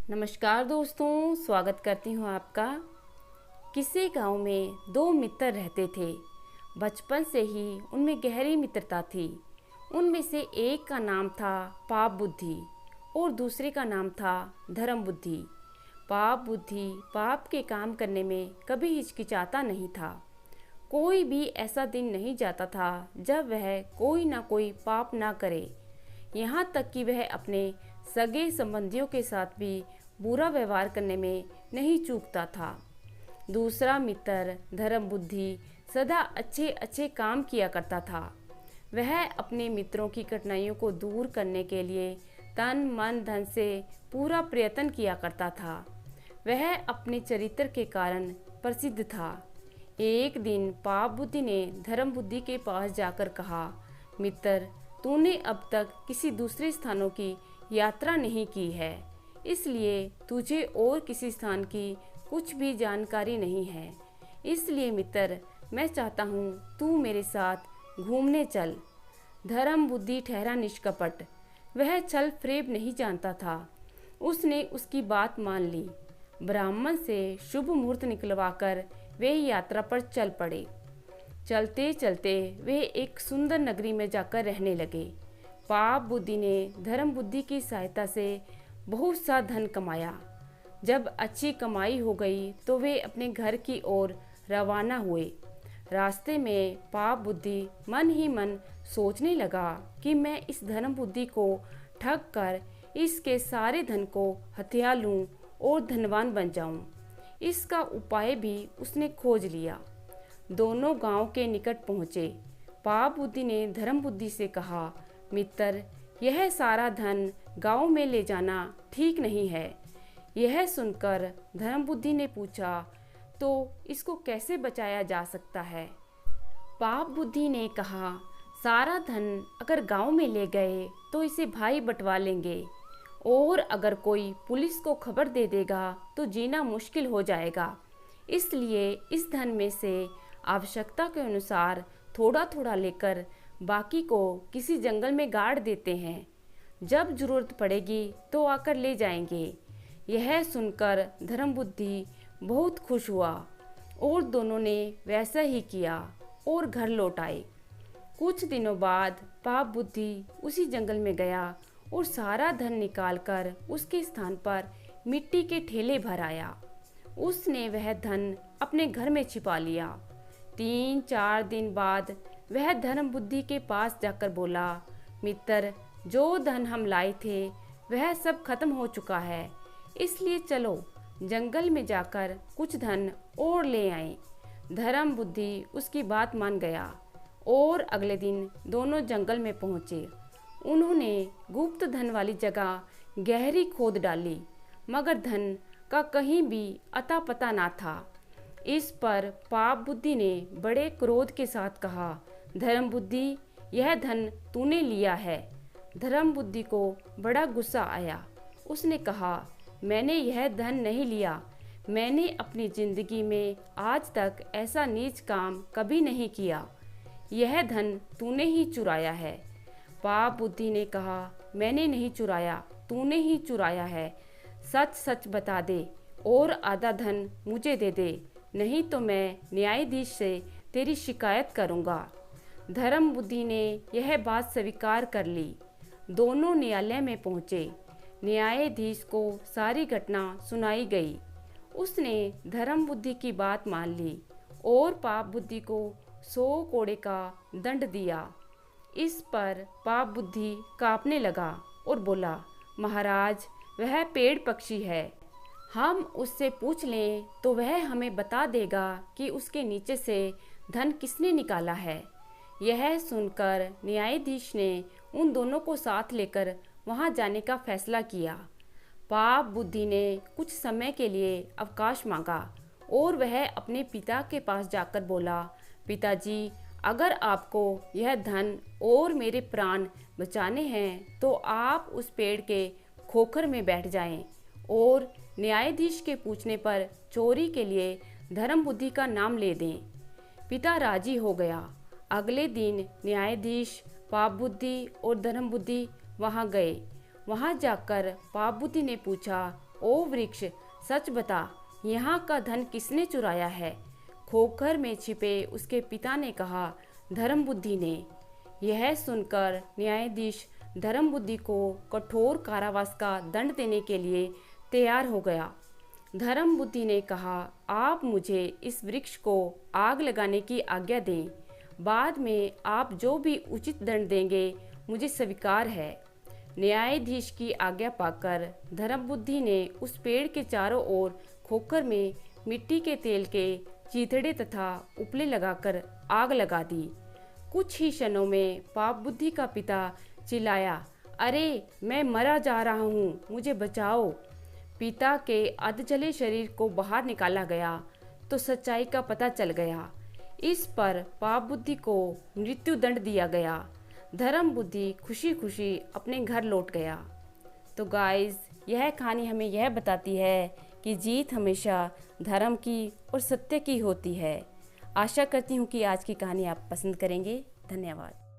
नमस्कार दोस्तों, स्वागत करती हूँ आपका। किसी गांव में दो मित्र रहते थे। बचपन से ही उनमें गहरी मित्रता थी। उनमें से एक का नाम था पाप बुद्धि और दूसरे का नाम था धर्म बुद्धि। पाप बुद्धि पाप के काम करने में कभी हिचकिचाता नहीं था। कोई भी ऐसा दिन नहीं जाता था जब वह कोई ना कोई पाप ना करे। यहाँ तक कि वह अपने सगे संबंधियों के साथ भी बुरा व्यवहार करने में नहीं चूकता था। दूसरा मित्र धर्म बुद्धि सदा अच्छे अच्छे काम किया करता था। वह अपने मित्रों की कठिनाइयों को दूर करने के लिए तन मन धन से पूरा प्रयत्न किया करता था। वह अपने चरित्र के कारण प्रसिद्ध था। एक दिन पाप बुद्धि ने धर्म बुद्धि के पास जाकर कहा, मित्र, तूने अब तक किसी दूसरे स्थानों की यात्रा नहीं की है, इसलिए तुझे और किसी स्थान की कुछ भी जानकारी नहीं है। इसलिए मित्र, मैं चाहता हूँ तू मेरे साथ घूमने चल। धर्म बुद्धि ठहरा निष्कपट। वह छल फरेब नहीं जानता था। उसने उसकी बात मान ली। ब्राह्मण से शुभ मुहूर्त निकलवाकर वे यात्रा पर चल पड़े। चलते चलते वे एक सुंदर नगरी में जाकर रहने लगे। पाप बुद्धि ने धर्म बुद्धि की सहायता से बहुत सा धन कमाया। जब अच्छी कमाई हो गई तो वे अपने घर की ओर रवाना हुए। रास्ते में पाप बुद्धि मन ही मन सोचने लगा कि मैं इस धर्म बुद्धि को ठग कर इसके सारे धन को हथिया लूं और धनवान बन जाऊं। इसका उपाय भी उसने खोज लिया। दोनों गांव के निकट पहुँचे। पाप बुद्धि ने धर्म बुद्धि से कहा, मित्र, यह सारा धन गांव में ले जाना ठीक नहीं है। यह सुनकर धर्म बुद्धि ने पूछा, तो इसको कैसे बचाया जा सकता है? पाप बुद्धि ने कहा, सारा धन अगर गांव में ले गए तो इसे भाई बंटवा लेंगे, और अगर कोई पुलिस को खबर दे देगा तो जीना मुश्किल हो जाएगा। इसलिए इस धन में से आवश्यकता के अनुसार थोड़ा थोड़ा लेकर बाकी को किसी जंगल में गाड़ देते हैं। जब जरूरत पड़ेगी तो आकर ले जाएंगे। यह सुनकर धर्म बुद्धि बहुत खुश हुआ और दोनों ने वैसा ही किया और घर लौट आए। कुछ दिनों बाद पाप बुद्धि उसी जंगल में गया और सारा धन निकालकर उसके स्थान पर मिट्टी के ठेले भर आया। उसने वह धन अपने घर में छिपा लिया। 3-4 दिन बाद वह धर्म बुद्धि के पास जाकर बोला, मित्र, जो धन हम लाए थे वह सब खत्म हो चुका है, इसलिए चलो जंगल में जाकर कुछ धन और ले आए। धर्म बुद्धि उसकी बात मान गया और अगले दिन दोनों जंगल में पहुँचे। उन्होंने गुप्त धन वाली जगह गहरी खोद डाली, मगर धन का कहीं भी अता पता ना था। इस पर पाप बुद्धि ने बड़े क्रोध के साथ कहा, धर्म बुद्धि, यह धन तूने लिया है। धर्म बुद्धि को बड़ा गुस्सा आया। उसने कहा, मैंने यह धन नहीं लिया। मैंने अपनी जिंदगी में आज तक ऐसा नीच काम कभी नहीं किया। यह धन तूने ही चुराया है। पाप बुद्धि ने कहा, मैंने नहीं चुराया, तूने ही चुराया है। सच सच बता दे और आधा धन मुझे दे दे, नहीं तो मैं न्यायाधीश से तेरी शिकायत करूँगा। धर्म बुद्धि ने यह बात स्वीकार कर ली। दोनों न्यायालय में पहुँचे। न्यायाधीश को सारी घटना सुनाई गई। उसने धर्म बुद्धि की बात मान ली और पाप बुद्धि को 100 कोड़े का दंड दिया। इस पर पाप बुद्धि कांपने लगा और बोला, महाराज, वह पेड़ पक्षी है। हम उससे पूछ लें तो वह हमें बता देगा कि उसके नीचे से धन किसने निकाला है। यह सुनकर न्यायाधीश ने उन दोनों को साथ लेकर वहां जाने का फैसला किया। पाप बुद्धि ने कुछ समय के लिए अवकाश मांगा और वह अपने पिता के पास जाकर बोला, पिताजी, अगर आपको यह धन और मेरे प्राण बचाने हैं तो आप उस पेड़ के खोखर में बैठ जाएं और न्यायाधीश के पूछने पर चोरी के लिए धर्म बुद्धि का नाम ले दें। पिता राजी हो गया। अगले दिन न्यायाधीश, पाप बुद्धि और धर्म बुद्धि वहां गए। वहां जाकर पाप बुद्धि ने पूछा, ओ वृक्ष, सच बता, यहाँ का धन किसने चुराया है? खोखर में छिपे उसके पिता ने कहा, धर्मबुद्धि ने। यह सुनकर न्यायाधीश धर्मबुद्धि को कठोर कारावास का दंड देने के लिए तैयार हो गया। धर्मबुद्धि ने कहा, आप मुझे इस वृक्ष को आग लगाने की आज्ञा दें। बाद में आप जो भी उचित दंड देंगे मुझे स्वीकार है। न्यायाधीश की आज्ञा पाकर धर्मबुद्धि ने उस पेड़ के चारों ओर खोखर में मिट्टी के तेल के चीथड़े तथा उपले लगाकर आग लगा दी। कुछ ही क्षणों में पाप बुद्धि का पिता चिल्लाया, अरे मैं मरा जा रहा हूँ, मुझे बचाओ। पिता के अधजले शरीर को बाहर निकाला गया तो सच्चाई का पता चल गया। इस पर पाप बुद्धि को मृत्यु दंड दिया गया। धर्म बुद्धि खुशी खुशी अपने घर लौट गया। तो गाइस, यह कहानी हमें यह बताती है कि जीत हमेशा धर्म की और सत्य की होती है। आशा करती हूँ कि आज की कहानी आप पसंद करेंगे। धन्यवाद।